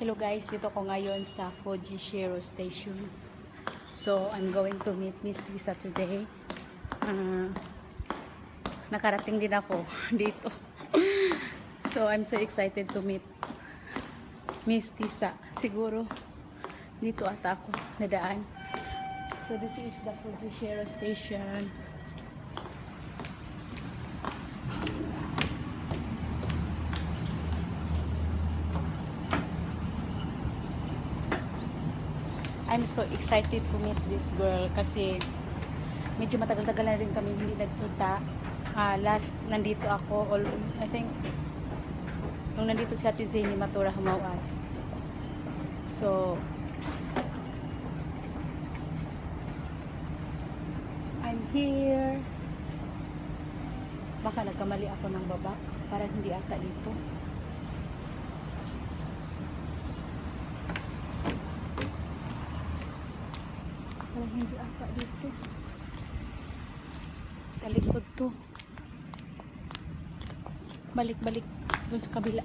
Hello guys, dito ko ngayon sa Fujishiro Station. So, I'm going to meet Miss Tisa today. Nakarating din ako dito. So, I'm so excited to meet Miss Tisa. Siguro, dito ata ako nadaan. So, this is the Fujishiro Station. I'm so excited to meet this girl kasi medyo matagal-tagal na rin kami hindi nagkita. Last nandito ako, I think nung nandito si Ate Zany Matura Humawas. So I'm here. Baka nagkamali ako ng baba, parang hindi ata dito. Parang hindi ata dito. Sa likod to. Balik-balik dun sa kabila.